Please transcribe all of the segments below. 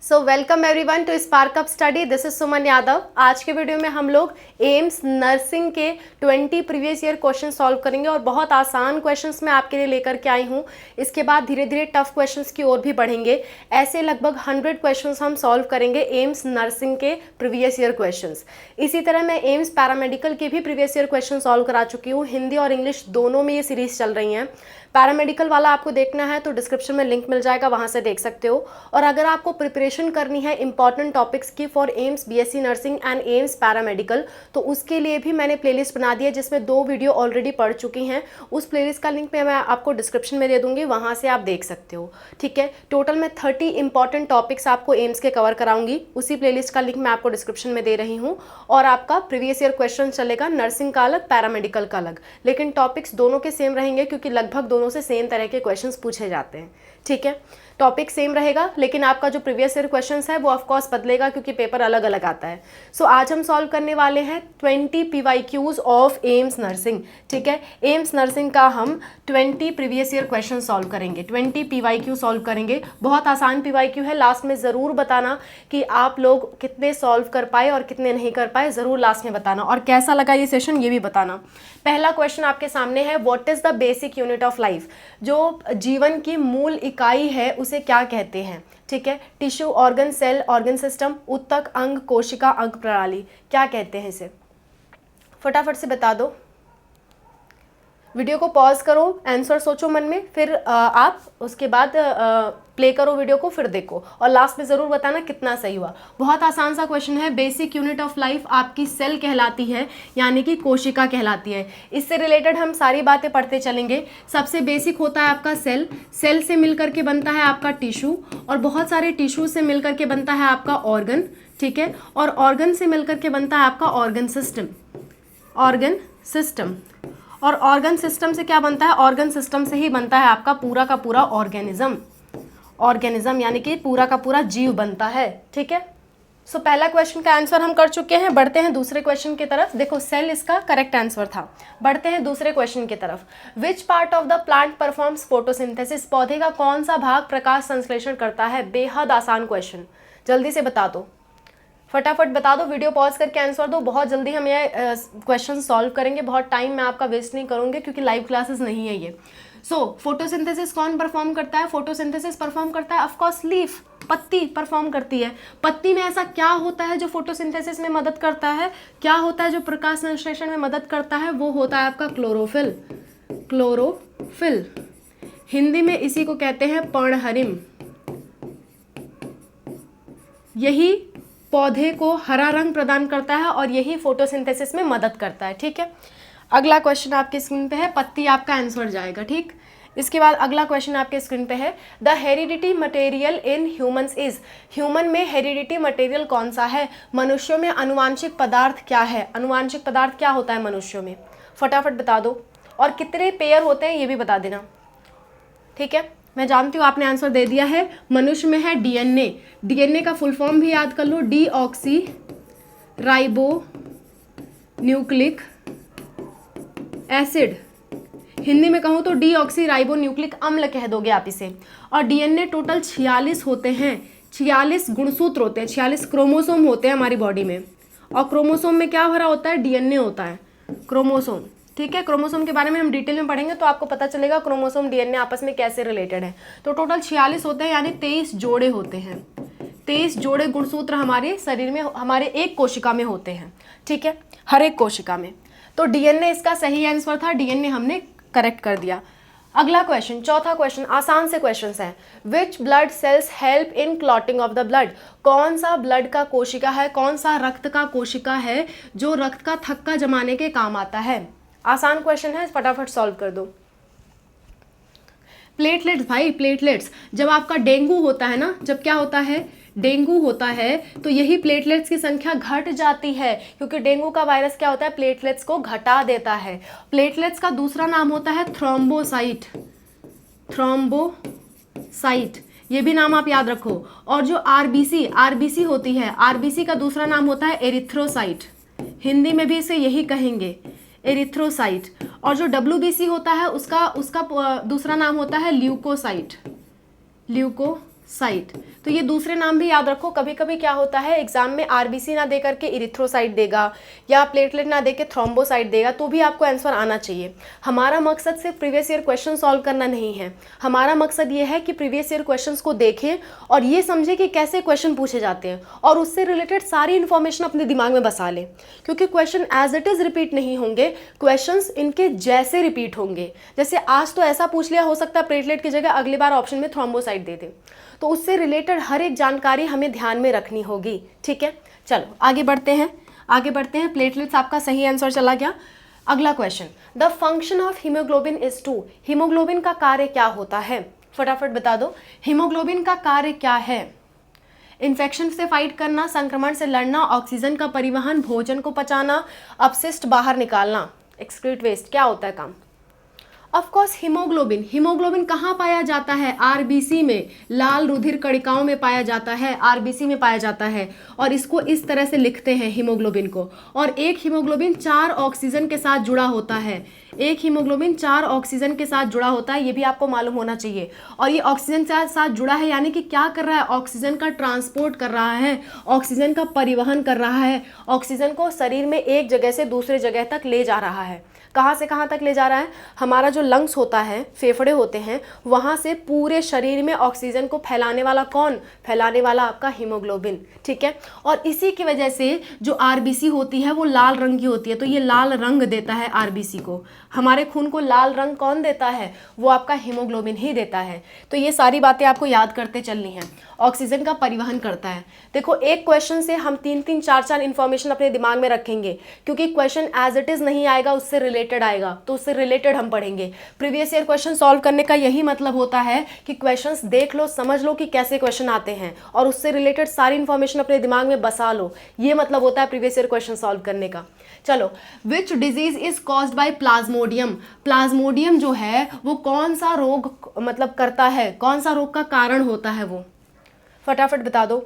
So welcome everyone to spark up study. This is Suman Yadav. आज के video में हम लोग एम्स नर्सिंग के 20 प्रीवियस ईयर क्वेश्चन सॉल्व करेंगे और बहुत आसान क्वेश्चंस मैं आपके लिए लेकर के आई हूँ। इसके बाद धीरे धीरे टफ क्वेश्चंस की ओर भी बढ़ेंगे। ऐसे लगभग 100 क्वेश्चंस हम सॉल्व करेंगे एम्स नर्सिंग के प्रीवियस ईयर क्वेश्चंस। इसी तरह मैं एम्स पैरामेडिकल के भी प्रीवियस ईयर क्वेश्चन सॉल्व करा चुकी हूँ। हिंदी और इंग्लिश दोनों में ये सीरीज चल रही हैं। पैरामेडिकल वाला आपको देखना है तो डिस्क्रिप्शन में लिंक मिल जाएगा, वहाँ से देख सकते हो। और अगर आपको प्रिपरेशन करनी है इंपॉर्टेंट टॉपिक्स की for AIIMS BSc nursing and AIIMS paramedical, तो उसके लिए भी मैंने प्लेलिस्ट बना दी है जिसमें 2 वीडियो ऑलरेडी पढ़ चुकी हैं। उस प्लेलिस्ट का लिंक मैं आपको डिस्क्रिप्शन में दे दूंगी, वहाँ से आप देख सकते हो। ठीक है, टोटल मैं 30 इंपॉर्टेंट टॉपिक्स आपको एम्स के कवर कराऊंगी। उसी प्लेलिस्ट का लिंक मैं आपको डिस्क्रिप्शन में दे रही हूँ। और आपका प्रीवियस ईयर क्वेश्चन चलेगा, नर्सिंग का अलग, पैरामेडिकल का अलग, लेकिन टॉपिक्स दोनों के सेम रहेंगे क्योंकि लगभग दोनों से सेम तरह के क्वेश्चंस पूछे जाते हैं। ठीक है, टॉपिक सेम रहेगा लेकिन आपका जो प्रीवियस ईयर क्वेश्चंस है वो ऑफ कोर्स बदलेगा क्योंकि पेपर अलग अलग आता है। सो आज हम सॉल्व करने वाले हैं 20 PYQs ऑफ एम्स नर्सिंग। ठीक है, एम्स नर्सिंग का हम 20 प्रीवियस ईयर क्वेश्चन सॉल्व करेंगे, 20 PYQ सॉल्व करेंगे। बहुत आसान PYQ है। लास्ट में ज़रूर बताना कि आप लोग कितने सॉल्व कर पाए और कितने नहीं कर पाए, ज़रूर लास्ट में बताना। और कैसा लगा ये सेशन ये भी बताना। पहला क्वेश्चन आपके सामने है, what is the basic unit of life. जो जीवन की मूल इकाई है उसे क्या कहते हैं। ठीक है, tissue, organ, cell, organ system, ऊतक, अंग, कोशिका, अंग प्रणाली, क्या कहते हैं इसे। फटाफट से बता दो। वीडियो को पॉज करो, आंसर सोचो मन में, फिर आप उसके बाद प्ले करो वीडियो को, फिर देखो और लास्ट में ज़रूर बताना कितना सही हुआ। बहुत आसान सा क्वेश्चन है। बेसिक यूनिट ऑफ लाइफ आपकी सेल कहलाती है, यानी कि कोशिका कहलाती है। इससे रिलेटेड हम सारी बातें पढ़ते चलेंगे। सबसे बेसिक होता है आपका सेल। सेल से मिलकर के बनता है आपका टिश्यू, और बहुत सारे टिश्यू से मिलकर के बनता है आपका ऑर्गन। ठीक है, और ऑर्गन से मिलकर के बनता है आपका ऑर्गन सिस्टम। ऑर्गन सिस्टम, और ऑर्गन सिस्टम से क्या बनता है, ऑर्गन सिस्टम से ही बनता है आपका पूरा का पूरा ऑर्गेनिज्म। ऑर्गेनिज्म यानी कि पूरा का पूरा जीव बनता है। ठीक है, सो पहला क्वेश्चन का आंसर हम कर चुके हैं। बढ़ते हैं दूसरे क्वेश्चन की तरफ। देखो, सेल इसका करेक्ट आंसर था। बढ़ते हैं दूसरे क्वेश्चन की तरफ। Which part of the plant performs photosynthesis. पौधे का कौन सा भाग प्रकाश संश्लेषण करता है। बेहद आसान क्वेश्चन, जल्दी से बता दो, फटाफट बता दो। वीडियो पॉज करके आंसर दो। बहुत जल्दी हम ये क्वेश्चन सॉल्व करेंगे। बहुत टाइम मैं आपका वेस्ट नहीं करूँगी क्योंकि लाइव क्लासेस नहीं है ये। सो फोटोसिंथेसिस कौन परफॉर्म करता है। फोटोसिंथेसिस परफॉर्म करता है ऑफ कोर्स लीफ, पत्ती परफॉर्म करती है। पत्ती में ऐसा क्या होता है जो फोटोसिंथेसिस में मदद करता है, क्या होता है जो प्रकाश संश्लेषण में मदद करता है, वो होता है आपका क्लोरोफिल। क्लोरोफिल, हिंदी में इसी को कहते हैं पर्णहरिम। यही पौधे को हरा रंग प्रदान करता है और यही फोटोसिंथेसिस में मदद करता है। ठीक है, अगला क्वेश्चन आपके स्क्रीन पे है। पत्ती आपका आंसर जाएगा। ठीक, इसके बाद अगला क्वेश्चन आपके स्क्रीन पे है, the heredity material in humans is. Human में हेरिडिटी मटेरियल कौन सा है। मनुष्यों में अनुवांशिक पदार्थ क्या है। अनुवांशिक पदार्थ क्या होता है मनुष्यों में, फटाफट बता दो। और कितने पेयर होते हैं ये भी बता देना। ठीक है, मैं जानती हूँ आपने आंसर दे दिया है। मनुष्य में है डीएनए। डीएनए का फुल फॉर्म भी याद कर लो, deoxyribonucleic acid. Hindi में कहूँ तो डीऑक्सी राइबो न्यूक्लिक अम्ल कह दोगे आप इसे। और डीएनए टोटल 46 होते हैं। 46 गुणसूत्र होते हैं, 46 क्रोमोसोम होते हैं हमारी बॉडी में। और क्रोमोसोम में क्या भरा होता है, डीएनए होता है, क्रोमोसोम। ठीक है, क्रोमोसोम के बारे में हम डिटेल में पढ़ेंगे तो आपको पता चलेगा क्रोमोसोम डीएनए आपस में कैसे रिलेटेड है। तो टोटल 46 होते हैं, यानी 23 जोड़े होते हैं। 23 जोड़े गुणसूत्र हमारे शरीर में, हमारे एक कोशिका में होते हैं। ठीक है, हर एक कोशिका में। तो डीएनए इसका सही आंसर था, डीएनए हमने करेक्ट कर दिया। अगला क्वेश्चन, चौथा क्वेश्चन, आसान से क्वेश्चन हैं। Which blood cells help in clotting of the blood. कौन सा ब्लड का कोशिका है, कौन सा रक्त का कोशिका है जो रक्त का थक्का जमाने के काम आता है। आसान क्वेश्चन है, फटाफट सॉल्व कर दो। प्लेटलेट्स भाई, प्लेटलेट्स। जब आपका डेंगू होता है ना, जब क्या होता है, डेंगू होता है, तो यही प्लेटलेट्स की संख्या घट जाती है क्योंकि डेंगू का वायरस क्या होता है, प्लेटलेट्स को घटा देता है। प्लेटलेट्स का दूसरा नाम होता है थ्रोम्बोसाइट। थ्रोम्बोसाइट, ये भी नाम आप याद रखो। और जो आरबीसी होती है, आरबीसी का दूसरा नाम होता है एरिथ्रोसाइट। हिंदी में भी इसे यही कहेंगे, एरिथ्रोसाइट। और जो डब्ल्यूबीसी होता है उसका दूसरा नाम होता है ल्यूकोसाइट। ल्यूकोसाइट। साइट। तो ये दूसरे नाम भी याद रखो। कभी कभी क्या होता है एग्जाम में आरबीसी ना दे करके इरिथ्रोसाइट देगा या प्लेटलेट ना दे के थ्रोम्बोसाइट देगा, तो भी आपको आंसर आना चाहिए। हमारा मकसद सिर्फ प्रीवियस ईयर क्वेश्चन सॉल्व करना नहीं है, हमारा मकसद ये है कि प्रीवियस ईयर क्वेश्चंस को देखें और ये समझे कि कैसे क्वेश्चन पूछे जाते हैं और उससे रिलेटेड सारी इन्फॉर्मेशन अपने दिमाग में बसा लें, क्योंकि question as it is repeat नहीं होंगे, क्वेश्चंस इनके जैसे रिपीट होंगे। जैसे आज तो ऐसा पूछ लिया, हो सकता है प्लेटलेट की जगह अगली बार ऑप्शन में थ्रोम्बोसाइट दे दे, तो उससे रिलेटेड हर एक जानकारी हमें ध्यान में रखनी होगी। ठीक है, चलो आगे बढ़ते हैं, आगे बढ़ते हैं। प्लेटलेट्स आपका सही आंसर चला गया। अगला question, the function of haemoglobin is to. Haemoglobin का कार्य क्या होता है, फटाफट बता दो। हीमोग्लोबिन का कार्य क्या है? इन्फेक्शन से फाइट करना, संक्रमण से लड़ना, ऑक्सीजन का परिवहन, भोजन को पचाना, अपशिष्ट बाहर निकालना, एक्सक्रीट वेस्ट, क्या होता है काम? Of course haemoglobin. हीमोग्लोबिन कहाँ पाया जाता है? आरबीसी में, लाल रुधिर कणिकाओं में पाया जाता है, आरबीसी में पाया जाता है। और इसको इस तरह से लिखते हैं हीमोग्लोबिन को। और एक हीमोग्लोबिन 4 ऑक्सीजन के साथ जुड़ा होता है, एक हीमोग्लोबिन 4 ऑक्सीजन के साथ जुड़ा होता है, ये भी आपको मालूम होना चाहिए। और ये ऑक्सीजन के साथ जुड़ा है यानी कि क्या कर रहा है? ऑक्सीजन का ट्रांसपोर्ट कर रहा है, ऑक्सीजन का परिवहन कर रहा है, ऑक्सीजन को शरीर में एक जगह से दूसरे जगह तक ले जा रहा है। कहाँ से कहाँ तक ले जा रहा है? हमारा जो लंग्स होता है, फेफड़े होते हैं, वहाँ से पूरे शरीर में ऑक्सीजन को फैलाने वाला कौन? फैलाने वाला आपका हीमोग्लोबिन। ठीक है, और इसी की वजह से जो आरबीसी होती है वो लाल रंग की होती है, तो ये लाल रंग देता है आरबीसी को। हमारे खून को लाल रंग कौन देता है? वो आपका हीमोग्लोबिन ही देता है। तो ये सारी बातें आपको याद करते चलनी है। ऑक्सीजन का परिवहन करता है। देखो, एक क्वेश्चन से हम 3-3, 4-4 इन्फॉर्मेशन अपने दिमाग में रखेंगे, क्योंकि क्वेश्चन एज इट इज़ नहीं आएगा, उससे रिलेटेड आएगा, तो उससे रिलेटेड हम पढ़ेंगे। प्रीवियस ईयर क्वेश्चन सॉल्व करने का यही मतलब होता है कि क्वेश्चंस देख लो, समझ लो कि कैसे क्वेश्चन आते हैं और उससे रिलेटेड सारी इन्फॉर्मेशन अपने दिमाग में बसा लो। ये मतलब होता है प्रीवियस ईयर क्वेश्चन सॉल्व करने का। चलो, which disease is caused by Plasmodium. Plasmodium जो है वो कौन सा रोग मतलब करता है, कौन सा रोग का कारण होता है? वो फटाफट बता दो,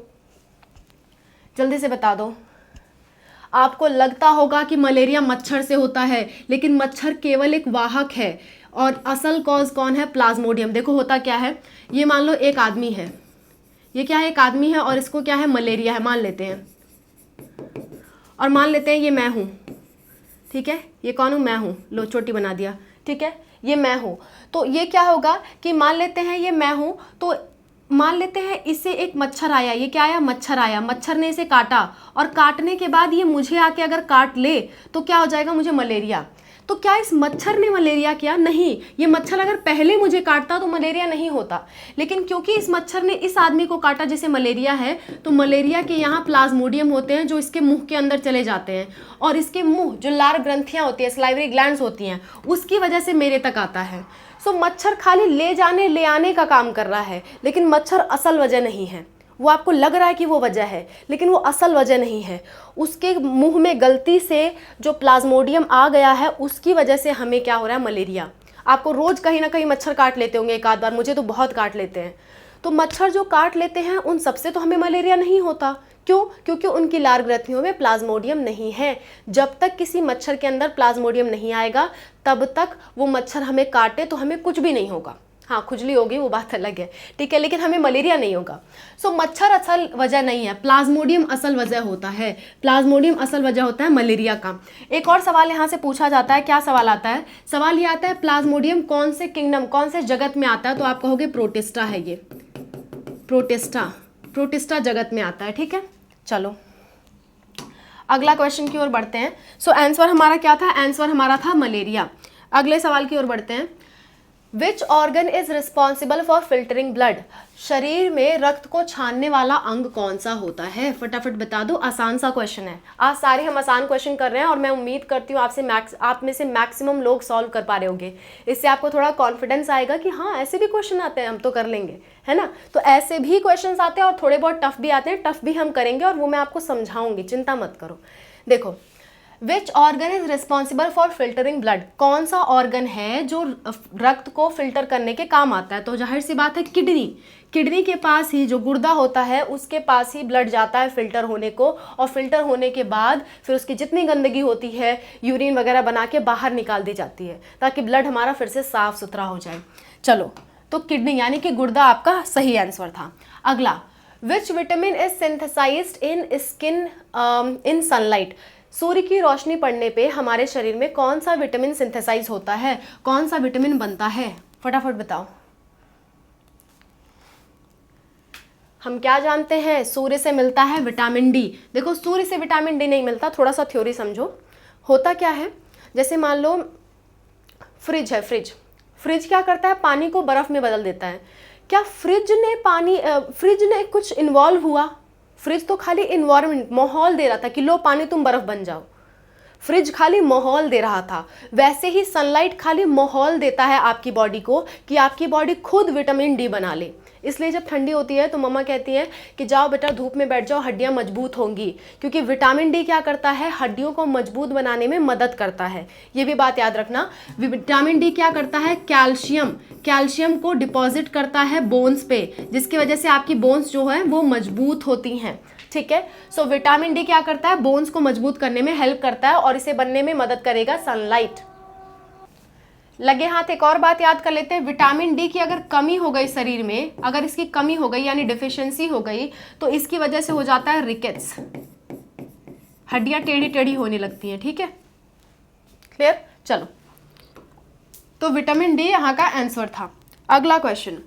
जल्दी से बता दो। आपको लगता होगा कि मलेरिया मच्छर से होता है, लेकिन मच्छर केवल एक वाहक है और असल कॉज कौन है? प्लाज्मोडियम। देखो होता क्या है, ये मान लो एक आदमी है, ये क्या है? एक आदमी है और इसको क्या है? मलेरिया है, मान लेते हैं। और मान लेते हैं ये मैं हूँ, ठीक है, ये कौन हूँ? मैं हूँ, लो चोटी बना दिया, ठीक है, ये मैं हूँ। तो ये क्या होगा कि मान लेते हैं ये मैं हूँ, तो मान लेते हैं इससे एक मच्छर आया, ये क्या आया? मच्छर आया, मच्छर ने इसे काटा और काटने के बाद ये मुझे आके अगर काट ले तो क्या हो जाएगा? मुझे मलेरिया। तो क्या इस मच्छर ने मलेरिया किया? नहीं, ये मच्छर अगर पहले मुझे काटता तो मलेरिया नहीं होता, लेकिन क्योंकि इस मच्छर ने इस आदमी को काटा जिसे मलेरिया है, तो मलेरिया के यहाँ प्लाज्मोडियम होते हैं जो इसके मुंह के अंदर चले जाते हैं और इसके मुंह जो लार ग्रंथियाँ होती हैं, सलाइवरी ग्लैंड्स होती हैं, उसकी वजह से मेरे तक आता है। सो मच्छर खाली ले जाने ले आने का काम कर रहा है, लेकिन मच्छर असल वजह नहीं है। वो आपको लग रहा है कि वो वजह है, लेकिन वो असल वजह नहीं है। उसके मुंह में गलती से जो प्लाज्मोडियम आ गया है, उसकी वजह से हमें क्या हो रहा है? मलेरिया। आपको रोज़ कहीं ना कहीं मच्छर काट लेते होंगे, एक आध बार, मुझे तो बहुत काट लेते हैं। तो मच्छर जो काट लेते हैं उन सबसे तो हमें मलेरिया नहीं होता। क्यों? क्योंकि उनकी लार ग्रंथियों में प्लाज्मोडियम नहीं है। जब तक किसी मच्छर के अंदर प्लाज्मोडियम नहीं आएगा, तब तक वो मच्छर हमें काटे तो हमें कुछ भी नहीं होगा। हाँ, खुजली होगी, वो बात अलग है, ठीक है, लेकिन हमें मलेरिया नहीं होगा। सो मच्छर असल वजह नहीं है, प्लाज्मोडियम असल वजह होता है। प्लाज्मोडियम असल वजह होता है मलेरिया का। एक और सवाल यहाँ से पूछा जाता है, क्या सवाल आता है? सवाल ये आता है, प्लाज्मोडियम कौन से किंगडम, कौन से जगत में आता है? तो आप कहोगे प्रोटिस्टा है, ये प्रोटिस्टा जगत में आता है, ठीक है। चलो अगला क्वेश्चन की ओर बढ़ते हैं। सो आंसर हमारा क्या था? आंसर हमारा था मलेरिया। अगले सवाल की ओर बढ़ते हैं। Which organ is responsible for filtering blood. शरीर में रक्त को छानने वाला अंग कौन सा होता है? फटाफट बता दो। आसान सा क्वेश्चन है, आज सारे हम आसान क्वेश्चन कर रहे हैं और मैं उम्मीद करती हूँ आप में से मैक्सिमम लोग सॉल्व कर पा रहे होंगे। इससे आपको थोड़ा कॉन्फिडेंस आएगा कि हाँ, ऐसे भी क्वेश्चन आते हैं, हम तो कर लेंगे, है ना। तो ऐसे भी क्वेश्चन आते हैं और थोड़े बहुत टफ भी आते हैं, टफ भी हम करेंगे और वो मैं आपको समझाऊंगी, चिंता मत करो। देखो, which organ is responsible for filtering blood. कौन सा ऑर्गन है जो रक्त को फिल्टर करने के काम आता है? तो जाहिर सी बात है किडनी। किडनी के पास ही जो गुर्दा होता है उसके पास ही ब्लड जाता है फिल्टर होने को, और फिल्टर होने के बाद फिर उसकी जितनी गंदगी होती है यूरिन वगैरह बना के बाहर निकाल दी जाती है ताकि ब्लड हमारा फिर से साफ सुथरा हो जाए। चलो तो किडनी यानी कि गुर्दा आपका सही आंसर था। अगला, which vitamin is synthesised in skin in sunlight. सूर्य की रोशनी पड़ने पे हमारे शरीर में कौन सा विटामिन सिंथेसाइज होता है, कौन सा विटामिन बनता है, फटाफट बताओ। हम क्या जानते हैं, सूर्य से मिलता है विटामिन डी। देखो सूर्य से विटामिन डी नहीं मिलता, थोड़ा सा थ्योरी समझो। होता क्या है, जैसे मान लो फ्रिज है, फ्रिज क्या करता है, पानी को बर्फ में बदल देता है। क्या फ्रिज ने कुछ इन्वॉल्व हुआ? फ्रिज तो खाली इन्वायरमेंट, माहौल दे रहा था कि लो पानी तुम बर्फ बन जाओ। फ्रिज खाली माहौल दे रहा था। वैसे ही सनलाइट खाली माहौल देता है आपकी बॉडी को कि आपकी बॉडी खुद विटामिन डी बना ले। इसलिए जब ठंडी होती है तो मम्मा कहती है कि जाओ बेटा धूप में बैठ जाओ, हड्डियां मजबूत होंगी, क्योंकि विटामिन डी क्या करता है, हड्डियों को मजबूत बनाने में मदद करता है। ये भी बात याद रखना। विटामिन डी क्या करता है, कैल्शियम को डिपॉजिट करता है बोन्स पे, जिसकी वजह से आपकी बोन्स जो है वो मजबूत होती हैं। ठीक है, सो विटामिन डी क्या करता है, बोन्स को मजबूत करने में हेल्प करता है और इसे बनने में मदद करेगा सनलाइट। लगे हाथ एक और बात याद कर लेते हैं, विटामिन डी की अगर कमी हो गई शरीर में, अगर इसकी कमी हो गई यानी डिफिशियंसी हो गई, तो इसकी वजह से हो जाता है रिकेट्स, हड्डियां टेढ़ी टेढ़ी होने लगती हैं। ठीक है, क्लियर। चलो, तो विटामिन डी यहाँ का आंसर था। अगला question,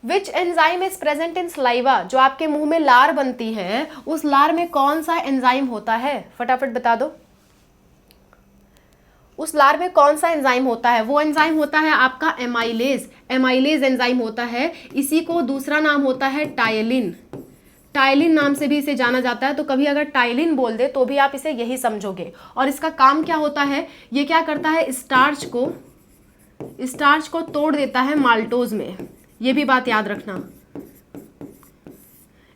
which enzyme is present in saliva. जो आपके मुंह में लार बनती है, उस लार में कौन सा एंजाइम होता है, फटाफट बता दो। उस लार में कौन सा एंजाइम होता है? वो एंजाइम होता है आपका एमाइलेज। एमाइलेज एंजाइम होता है। इसी को दूसरा नाम होता है टायलिन। टायलिन नाम से भी इसे जाना जाता है। तो कभी अगर टायलिन बोल दे तो भी आप इसे यही समझोगे। और इसका काम क्या होता है, ये क्या करता है, स्टार्च को तोड़ देता है माल्टोज में। ये भी बात याद रखना,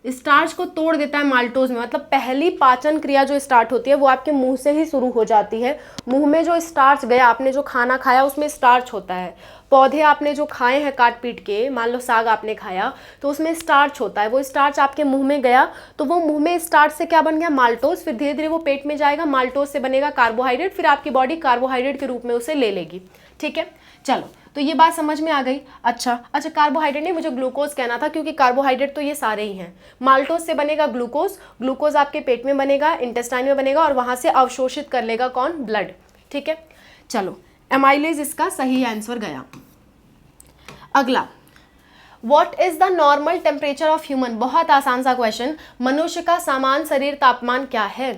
स्टार्च को तोड़ देता है माल्टोज में। मतलब पहली पाचन क्रिया जो स्टार्ट होती है वो आपके मुंह से ही शुरू हो जाती है। मुंह में जो स्टार्च गया, आपने जो खाना खाया उसमें स्टार्च होता है। पौधे आपने जो खाए हैं काट पीट के, मान लो साग आपने खाया तो उसमें स्टार्च होता है। वो स्टार्च आपके मुंह में गया तो वो मुंह में स्टार्च से क्या बन गया, माल्टोज। फिर धीरे धीरे वो पेट में जाएगा, माल्टोज से बनेगा कार्बोहाइड्रेट, फिर आपकी बॉडी कार्बोहाइड्रेट के रूप में उसे ले लेगी। ठीक है, चलो तो ये बात समझ में आ गई। अच्छा, कार्बोहाइड्रेट नहीं, मुझे ग्लूकोज कहना था, क्योंकि कार्बोहाइड्रेट तो ये सारे ही हैं। माल्टोज से बनेगा ग्लूकोज आपके पेट में बनेगा, इंटेस्टाइन में बनेगा और वहां से अवशोषित कर लेगा कौन, ब्लड। ठीक है, चलो एमाइलेज इसका सही आंसर गया। अगला, what is the normal temperature of human. बहुत आसान सा क्वेश्चन। मनुष्य का सामान्य शरीर तापमान क्या है?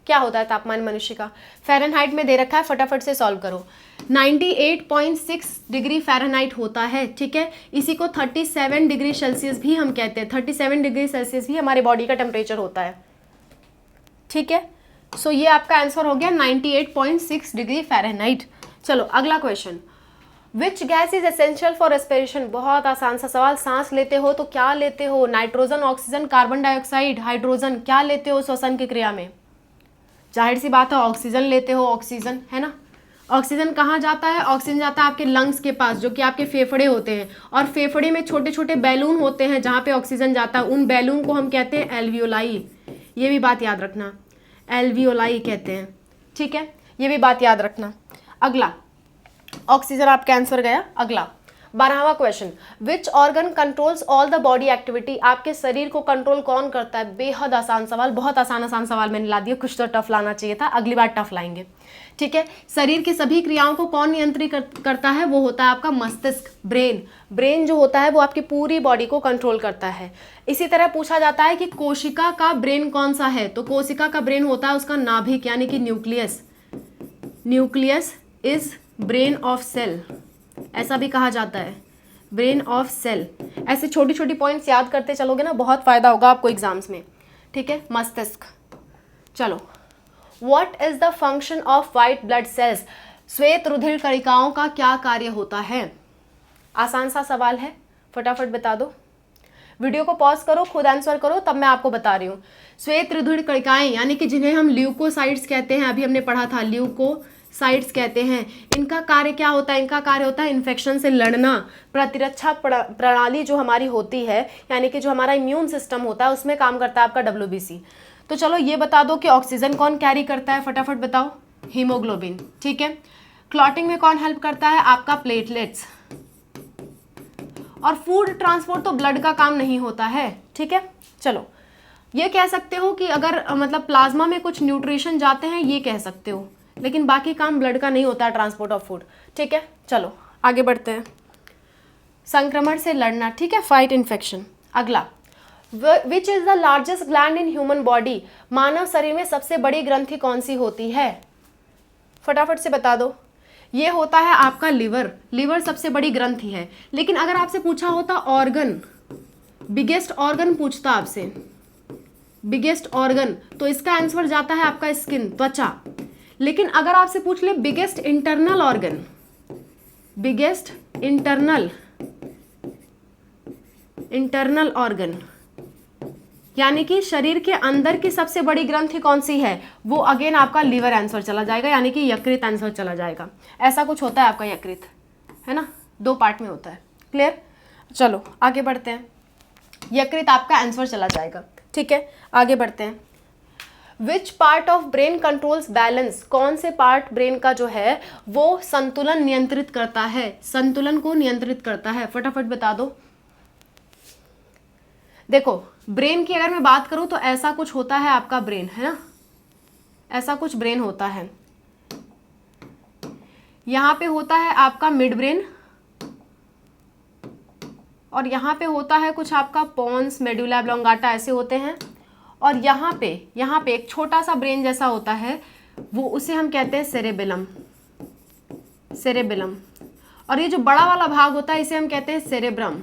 क्या होता है तापमान मनुष्य का? फ़ारेनहाइट में दे रखा है, फटाफट से सॉल्व करो। 98.6 डिग्री फ़ारेनहाइट होता है। ठीक है, इसी को 37 डिग्री सेल्सियस भी हम कहते हैं। 37 डिग्री सेल्सियस भी हमारे बॉडी का टेम्परेचर होता है। ठीक है, सो ये आपका आंसर हो गया 98.6 डिग्री फ़ारेनहाइट। चलो अगला question, which gas is essential for respiration. बहुत आसान सा सवाल। सांस लेते हो तो क्या लेते हो, nitrogen, oxygen, carbon dioxide, hydrogen, क्या लेते हो श्वसन की क्रिया में? जाहिर सी बात है ऑक्सीजन लेते हो, ऑक्सीजन, है ना। ऑक्सीजन कहाँ जाता है? ऑक्सीजन जाता है आपके लंग्स के पास, जो कि आपके फेफड़े होते हैं। और फेफड़े में छोटे छोटे बैलून होते हैं जहाँ पे ऑक्सीजन जाता है। उन बैलून को हम कहते हैं एल्वियोलाई। ये भी बात याद रखना, एल्वियोलाई कहते हैं। ठीक है, ये भी बात याद रखना। अगला, ऑक्सीजन आपका आंसर गया। अगला 12वां question, which organ controls all the body activity. आपके शरीर को कंट्रोल कौन करता है? बेहद आसान सवाल, बहुत आसान सवाल मैंने ला दिया। कुछ तो टफ लाना चाहिए था, अगली बार टफ लाएंगे। ठीक है, शरीर की सभी क्रियाओं को कौन नियंत्रित करता है? वो होता है आपका मस्तिष्क, ब्रेन जो होता है वो आपकी पूरी बॉडी को कंट्रोल करता है। इसी तरह पूछा जाता है कि कोशिका का ब्रेन कौन सा है, तो कोशिका का ब्रेन होता है उसका नाभिक यानी कि nucleus. Nucleus is brain of cell, ऐसा भी कहा जाता है, ब्रेन ऑफ सेल। ऐसे छोटी छोटी पॉइंट्स याद करते चलोगे ना, बहुत फायदा होगा आपको एग्जाम्स में। ठीक है, मस्तिष्क। चलो, what is the function of white blood cells. श्वेत रुधिर कणिकाओं का क्या कार्य होता है? आसान सा सवाल है, फटाफट बता दो। वीडियो को पॉज करो, खुद आंसर करो, तब मैं आपको बता रही हूँ। श्वेत रुधिर कणिकाएं यानी कि जिन्हें हम ल्यूकोसाइट्स कहते हैं, अभी हमने पढ़ा था, ल्यूकोसाइट्स कहते हैं। इनका कार्य क्या होता है? इनका कार्य होता है इन्फेक्शन से लड़ना। प्रतिरक्षा प्रणाली जो हमारी होती है, यानी कि जो हमारा इम्यून सिस्टम होता है, उसमें काम करता है आपका WBC। तो चलो ये बता दो कि ऑक्सीजन कौन कैरी करता है, फटाफट बताओ। हीमोग्लोबिन। ठीक है, क्लॉटिंग में कौन हेल्प करता है? आपका प्लेटलेट्स। और फूड ट्रांसपोर्ट तो ब्लड का काम नहीं होता है, ठीक है। चलो ये कह सकते हो कि अगर मतलब प्लाज्मा में कुछ न्यूट्रिशन जाते हैं, ये कह सकते हो, लेकिन बाकी काम ब्लड का नहीं होता है, ट्रांसपोर्ट ऑफ फूड, ठीक है। चलो आगे बढ़ते हैं। संक्रमण से लड़ना, ठीक है, फाइट इन्फेक्शन। अगला, which is the largest gland in human body, मानव शरीर में सबसे बड़ी ग्रंथि कौन सी होती है, फटाफट से बता दो। ये होता है आपका लिवर, लिवर सबसे बड़ी ग्रंथि है। लेकिन अगर आपसे पूछा होता ऑर्गन, बिगेस्ट ऑर्गन पूछता आपसे, बिगेस्ट ऑर्गन, तो इसका आंसर जाता है आपका स्किन, त्वचा। लेकिन अगर आपसे पूछ ले biggest internal organ, biggest internal organ, यानी कि शरीर के अंदर की सबसे बड़ी ग्रंथि कौन सी है, वो अगेन आपका लिवर आंसर चला जाएगा, यानी कि यकृत आंसर चला जाएगा। ऐसा कुछ होता है आपका यकृत, है ना, 2 पार्ट में होता है, क्लियर। चलो आगे बढ़ते हैं, यकृत आपका आंसर चला जाएगा, ठीक है। आगे बढ़ते हैं। Which part of brain controls balance, कौन से पार्ट ब्रेन का जो है वो संतुलन नियंत्रित करता है, संतुलन को नियंत्रित करता है, फटाफट बता दो। देखो ब्रेन की अगर मैं बात करूं तो ऐसा कुछ होता है आपका ब्रेन, है ना, ऐसा कुछ ब्रेन होता है। यहां पे होता है आपका मिड ब्रेन, और यहाँ पे होता है कुछ आपका पोन्स, मेडुला ऑब्लोंगाटा, ऐसे होते हैं। और यहाँ पे एक छोटा सा ब्रेन जैसा होता है, वो उसे हम कहते हैं सेरेबेलम, सेरेबेलम। और ये जो बड़ा वाला भाग होता है इसे हम कहते हैं सेरेब्रम,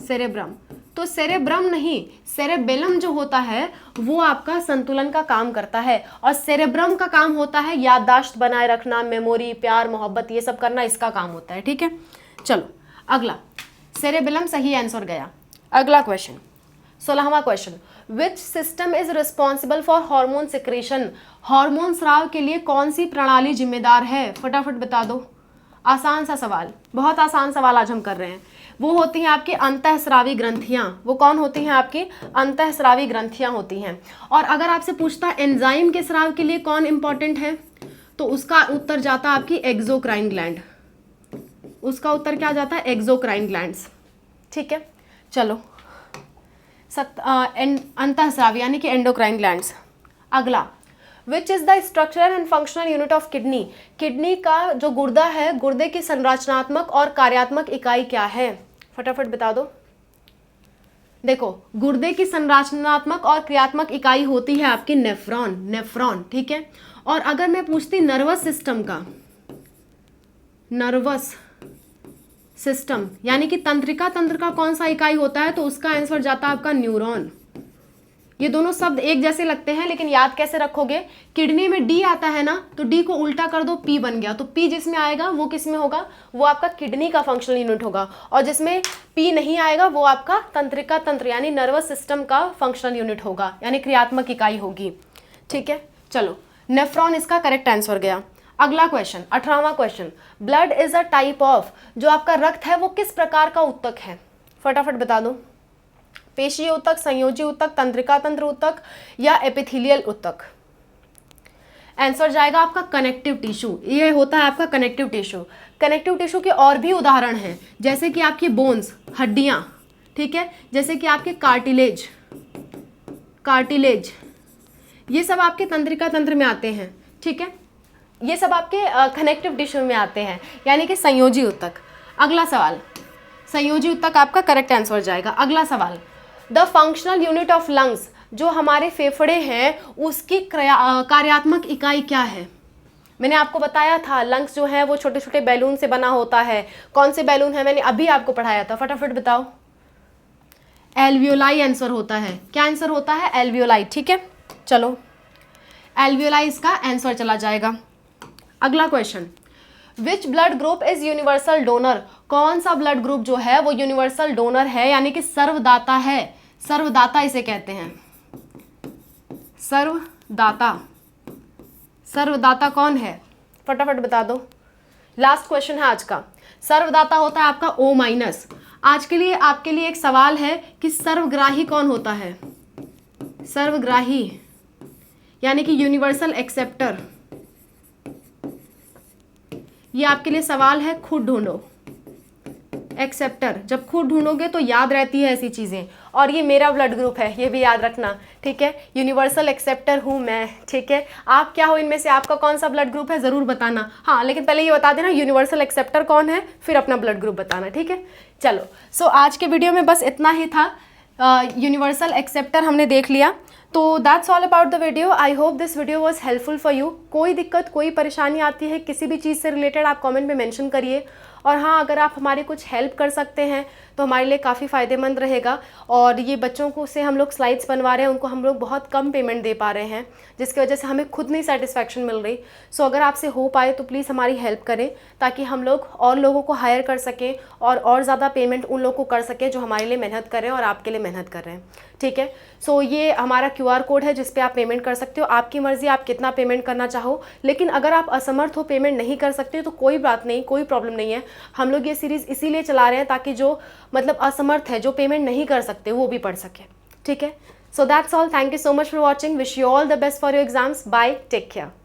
सेरेब्रम। तो सेरेब्रम नहीं, सेरेबेलम जो होता है वो आपका संतुलन का काम करता है, और सेरेब्रम का काम होता है याददाश्त बनाए रखना, मेमोरी, प्यार मोहब्बत, ये सब करना इसका काम होता है, ठीक है। चलो अगला, सेरेबेलम सही आंसर गया। अगला क्वेश्चन, 16वां question, which system is responsible for hormone secretion, hormone स्राव के लिए कौन सी प्रणाली जिम्मेदार है, फटाफट बता दो। आसान सा सवाल, बहुत आसान सवाल आज हम कर रहे हैं। वो होती हैं आपकी अंतःस्रावी ग्रंथियां, वो कौन होती हैं आपकी अंतःस्रावी ग्रंथियां होती हैं। और अगर आपसे पूछता है एंजाइम के स्राव के लिए कौन इंपॉर्टेंट है, तो उसका उत्तर जाता है आपकी एक्सोक्राइन ग्लैंड, उसका उत्तर क्या जाता है, एक्सोक्राइन ग्लैंड्स, ठीक है। चलो अंतःस्रावी यानी कि एंडोक्राइन ग्लैंड्स। अगला, which is the structural and functional unit of kidney, kidney का जो गुर्दा है, गुर्दे की संरचनात्मक और कार्यात्मक इकाई क्या है, फटाफट बता दो। देखो गुर्दे की संरचनात्मक और क्रियात्मक इकाई होती है आपकी नेफ्रॉन, नेफ्रॉन, ठीक है। और अगर मैं पूछती नर्वस सिस्टम का, नर्वस सिस्टम यानी कि तंत्रिका तंत्र का कौन सा इकाई होता है, तो उसका आंसर जाता है आपका न्यूरॉन। ये दोनों शब्द एक जैसे लगते हैं, लेकिन याद कैसे रखोगे, किडनी में डी आता है ना, तो डी को उल्टा कर दो, पी बन गया, तो पी जिसमें आएगा वो किसमें होगा, वो आपका किडनी का फंक्शनल यूनिट होगा। और जिसमें पी नहीं आएगा वो आपका तंत्रिका तंत्र यानी नर्वस सिस्टम का फंक्शनल यूनिट होगा, यानी क्रियात्मक इकाई होगी, ठीक है। चलो नेफ्रॉन इसका करेक्ट आंसर गया। अगला क्वेश्चन, 18वां question, blood is a type of, जो आपका रक्त है वो किस प्रकार का ऊतक है, फटाफट बता दो। पेशीय ऊतक, संयोजी ऊतक, तंत्रिका तंत्र ऊतक या एपिथेलियल ऊतक। आंसर जाएगा आपका कनेक्टिव टिश्यू, ये होता है आपका कनेक्टिव टिश्यू। कनेक्टिव टिश्यू के और भी उदाहरण हैं, जैसे कि आपकी बोन्स, हड्डियां, ठीक है, जैसे कि आपके कार्टिलेज, कार्टिलेज, ये सब आपके तंत्रिका तंत्र में आते हैं, ठीक है, ये सब आपके कनेक्टिव टिश्यू में आते हैं, यानी कि संयोजी ऊतक। अगला सवाल, संयोजी ऊतक आपका करेक्ट आंसर जाएगा। अगला सवाल, the functional unit of lungs, जो हमारे फेफड़े हैं उसकी कार्यात्मक इकाई क्या है। मैंने आपको बताया था लंग्स जो है वो छोटे छोटे बैलून से बना होता है, कौन से बैलून है मैंने अभी आपको पढ़ाया था, फटाफट बताओ। एल्वियोलाई आंसर होता है, क्या आंसर होता है, एल्वियोलाई, ठीक है। चलो एल्वियोलाई इसका आंसर चला जाएगा। अगला question, which blood group is universal donor, कौन सा ब्लड ग्रुप जो है वो यूनिवर्सल डोनर है, यानी कि सर्वदाता है, सर्वदाता इसे कहते हैं, सर्वदाता। सर्वदाता कौन है, फटाफट बता दो। लास्ट क्वेश्चन है आज का, सर्वदाता होता है आपका O माइनस। आज के लिए आपके लिए एक सवाल है कि सर्वग्राही कौन होता है, सर्वग्राही यानी कि यूनिवर्सल एक्सेप्टर, ये आपके लिए सवाल है, खुद ढूंढो। एक्सेप्टर जब खुद ढूंढोगे तो याद रहती है ऐसी चीज़ें। और ये मेरा ब्लड ग्रुप है, ये भी याद रखना, ठीक है। यूनिवर्सल एक्सेप्टर हूँ मैं, ठीक है। आप क्या हो इनमें से, आपका कौन सा ब्लड ग्रुप है ज़रूर बताना। हाँ लेकिन पहले ये बता देना यूनिवर्सल एक्सेप्टर कौन है, फिर अपना ब्लड ग्रुप बताना, ठीक है। चलो सो आज के वीडियो में बस इतना ही था। यूनिवर्सल एक्सेप्टर हमने देख लिया। तो that's all about the video. I hope this video was helpful for you. कोई दिक्कत, कोई परेशानी आती है किसी भी चीज़ से रिलेटेड, आप कमेंट में मेंशन करिए। और हाँ, अगर आप हमारी कुछ हेल्प कर सकते हैं तो हमारे लिए काफ़ी फ़ायदेमंद रहेगा। और ये बच्चों को से हम लोग स्लाइड्स बनवा रहे हैं, उनको हम लोग बहुत कम पेमेंट दे पा रहे हैं, जिसकी वजह से हमें खुद नहीं सेटिस्फैक्शन मिल रही। सो अगर आपसे हो पाए तो प्लीज़ हमारी हेल्प करें, ताकि हम लोग और लोगों को हायर कर सकें और ज़्यादा पेमेंट उन लोगों को कर सकें जो हमारे लिए मेहनत कर रहे हैं और आपके लिए मेहनत कर रहे हैं, ठीक है। सो ये हमारा QR कोड है जिस पे आप पेमेंट कर सकते हो। आपकी मर्ज़ी आप कितना पेमेंट करना चाहो, लेकिन अगर आप असमर्थ हो, पेमेंट नहीं कर सकते तो कोई बात नहीं, कोई प्रॉब्लम नहीं है। हम लोग ये सीरीज़ इसीलिए चला रहे हैं ताकि जो मतलब असमर्थ है, जो पेमेंट नहीं कर सकते, वो भी पढ़ सके, ठीक है। So that's all. Thank you so much for watching. Wish you all the best for your exams. Bye, take care.